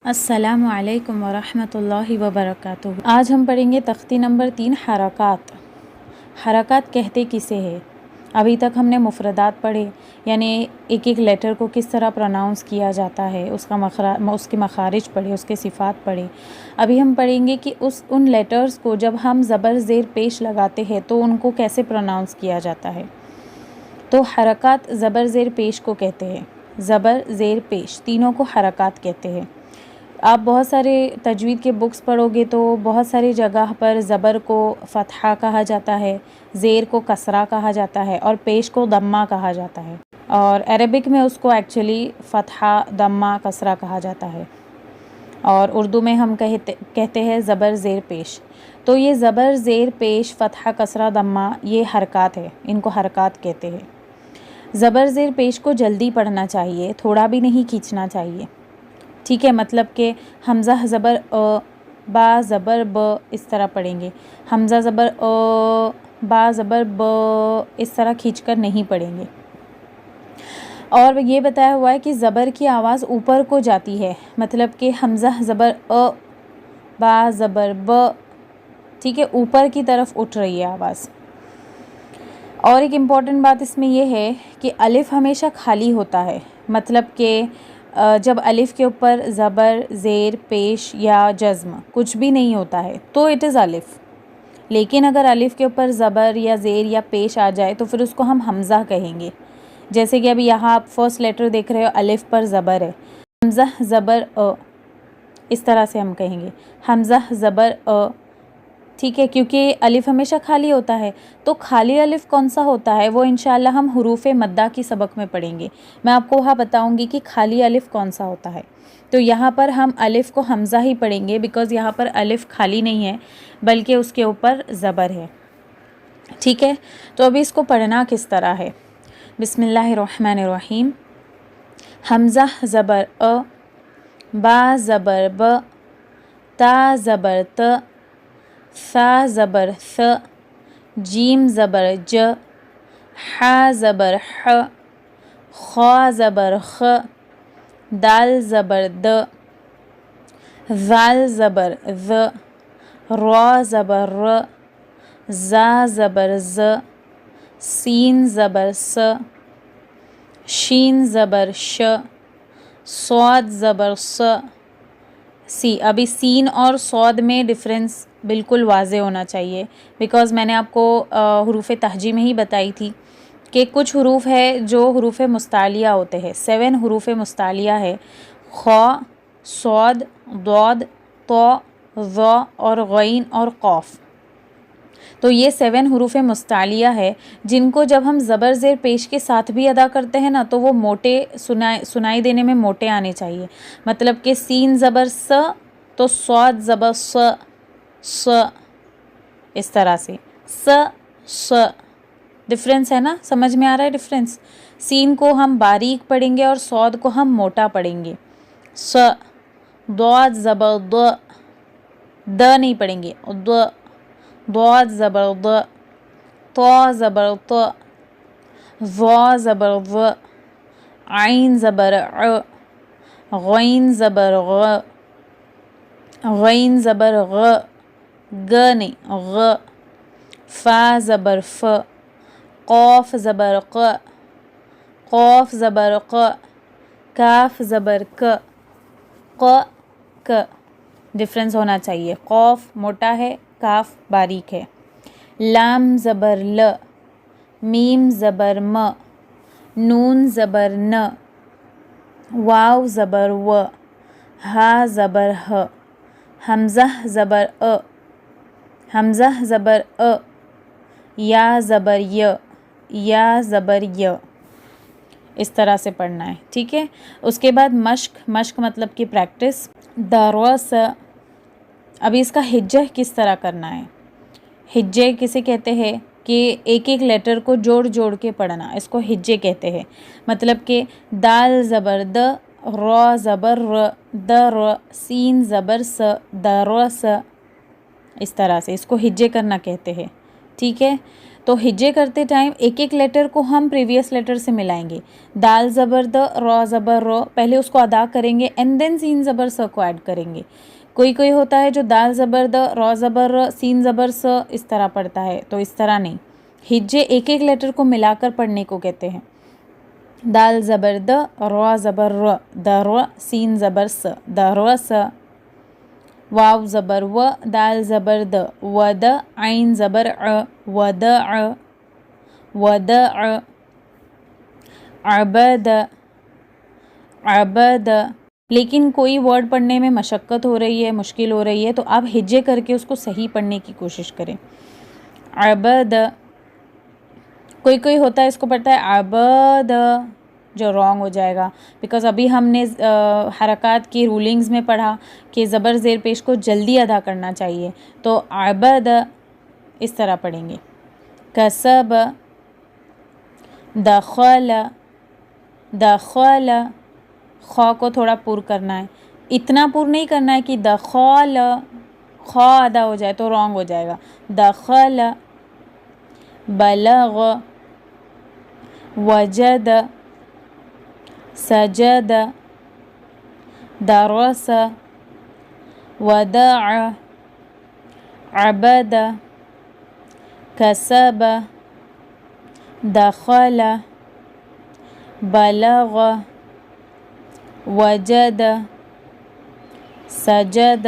السلام علیکم ورحمۃ اللہ وبرکاتہ۔ آج ہم پڑھیں گے تختی نمبر 3 حرکات۔ حرکات کہتے کسے ہے؟ ابھی تک ہم نے مفردات پڑھے، یعنی ایک ایک لیٹر کو کس طرح پروناؤنس کیا جاتا ہے، اس کے مخارج پڑھے، اس کے صفات پڑھے۔ ابھی ہم پڑھیں گے کہ ان لیٹرز کو جب ہم زبر زیر پیش لگاتے ہیں تو ان کو کیسے پروناؤنس کیا جاتا ہے۔ تو حرکات زبر زیر پیش کو کہتے ہیں، زبر زیر پیش تینوں کو حرکات کہتے ہیں۔ آپ بہت سارے تجوید کے بکس پڑھو گے تو بہت ساری جگہ پر زبر کو فتحہ کہا جاتا ہے، زیر کو کسرہ کہا جاتا ہے اور پیش کو ضمہ کہا جاتا ہے، اور عربک میں اس کو ایکچولی فتحہ ضمہ کسرہ کہا جاتا ہے، اور اردو میں ہم کہتے ہیں زبر زیر پیش۔ تو یہ زبر زیر پیش فتحہ کسرہ ضمہ یہ حرکات ہے، ان کو حرکات کہتے ہیں۔ زبر زیر پیش کو جلدی پڑھنا چاہیے، تھوڑا بھی نہیں کھینچنا چاہیے، ٹھیک ہے؟ مطلب کہ حمزہ زبر با زبر ب اس طرح پڑھیں گے، حمزہ زبر با زبر ب اس طرح کھینچ کر نہیں پڑھیں گے۔ اور یہ بتایا ہوا ہے کہ زبر کی آواز اوپر کو جاتی ہے، مطلب کہ حمزہ زبر با زبر ب، ٹھیک ہے، اوپر کی طرف اٹھ رہی ہے آواز۔ اور ایک امپورٹنٹ بات اس میں یہ ہے کہ الف ہمیشہ خالی ہوتا ہے، مطلب کہ جب الف کے اوپر زبر زیر پیش یا جزم کچھ بھی نہیں ہوتا ہے تو اٹ از الف، لیکن اگر الف کے اوپر زبر یا زیر یا پیش آ جائے تو پھر اس کو ہم حمزہ کہیں گے۔ جیسے کہ ابھی یہاں آپ فرسٹ لیٹر دیکھ رہے ہو، الف پر زبر ہے، حمزہ زبر اس طرح سے ہم کہیں گے، حمزہ زبر ٹھیک ہے، کیونکہ الف ہمیشہ خالی ہوتا ہے۔ تو خالی الف کون سا ہوتا ہے وہ انشاءاللہ ہم حروف مدہ کی سبق میں پڑھیں گے، میں آپ کو وہاں بتاؤں گی کہ خالی الف کون سا ہوتا ہے۔ تو یہاں پر ہم الف کو حمزہ ہی پڑھیں گے، بیکاز یہاں پر الف خالی نہیں ہے بلکہ اس کے اوپر زبر ہے، ٹھیک ہے؟ تو ابھی اس کو پڑھنا کس طرح ہے؟ بسم اللہ الرحمن الرحیم۔ حمزہ زبر با زبر ب، تا زبر ت، ثا زبر ث، جیم زبر ج، ح زبر ح، خا زبر خ، دال زبر د، ذال زبر ذ، را زبر ر، زا زبر ز، سین زبر س، شین زبر ش، صاد زبر س، سی۔ ابھی سین اور صاد میں ڈفرینس بالکل واضح ہونا چاہیے، بیکاز میں نے آپ کو حروف تہجی میں ہی بتائی تھی کہ کچھ حروف ہے جو حروف مستعلیہ ہوتے ہیں، 7 حروف مستعلیہ ہے، خا، صاد، ضاد، طا، ظا اور غین اور قاف۔ تو یہ 7 حروف مستعلیہ ہے جن کو جب ہم زبر زیر پیش کے ساتھ بھی ادا کرتے ہیں نا تو وہ موٹے سنائی دینے میں موٹے آنے چاہیے، مطلب کہ سین زبر س تو صاد زبر س، س اس طرح سے، س س، ڈفرینس ہے نا؟ سمجھ میں آ رہا ہے ڈفرینس؟ سین کو ہم باریک پڑھیں گے اور صاد کو ہم موٹا پڑھیں گے، س۔ ضاد زبر ض، د نہیں پڑھیں گے، ض، ضاد زبر ض، طا زبر ط، ظا زبر ظ، عین زبر ع، غین زبر غ، غین زبر غ، گ نہیں غ، فا زبر ف، قاف زبر ق، قاف زبر ق، کاف زبر ک، ق ک، ڈفرینس ہونا چاہیے، قاف موٹا ہے، کاف باریک ہے۔ لام زبر ل، میم زبر م، نون زبر ن، واو زبر و، ہا زبر ہ، حمزہ زبر حمزہ زبر یا زبر ی، یا زبر ی، اس طرح سے پڑھنا ہے، ٹھیک ہے؟ اس کے بعد مشق مطلب کہ پریکٹس، درس۔ ابھی اس کا ہجہ کس طرح کرنا ہے؟ ہجے کسے کہتے ہیں کہ ایک ایک لیٹر کو جوڑ کے پڑھنا، اس کو ہجے کہتے ہیں، مطلب کہ دال زبر د، را زبر ر، در، سین زبر س، درس، اس طرح سے اس کو ہجے کرنا کہتے ہیں، ٹھیک ہے؟ تو ہجے کرتے ٹائم ایک ایک لیٹر کو ہم پریویس لیٹر سے ملائیں گے. دال زبر د، را زبر رو، پہلے اس کو ادا کریں گے اینڈ دین سین زبر س کو ایڈ کریں گے. کوئی ہوتا ہے جو دال زبر د، را زبر ر، سین زبر س اس طرح پڑھتا ہے، تو اس طرح نہیں. ہجے ایک ایک لیٹر کو ملا کر پڑھنے کو کہتے ہیں. دال زبر د، را زبر ر، در، سین زبر س، درس. واو زبر و، دال زبر د، ود، عین زبر ع، ودع، ودع. عبد، عبد. لیکن کوئی ورڈ پڑھنے میں مشقت ہو رہی ہے، مشکل ہو رہی ہے، تو آپ ہجے کر کے اس کو صحیح پڑھنے کی کوشش کریں. عبد. کوئی ہوتا ہے اس کو پڑھتا ہے عبد، جو رانگ ہو جائے گا، بیکاز ابھی ہم نے حرکات کی رولنگز میں پڑھا کہ زبر زیر پیش کو جلدی ادا کرنا چاہیے. تو عبد اس طرح پڑھیں گے. کسب، دخل، دخل. خا کو تھوڑا پر کرنا ہے، اتنا پر نہیں کرنا ہے کہ دخل خا ادا ہو جائے تو رانگ ہو جائے گا. دخل. بلغ، وجد، سجد، درس، ودع، عبد، کسب، دخل، بلغ، وجد، سجد.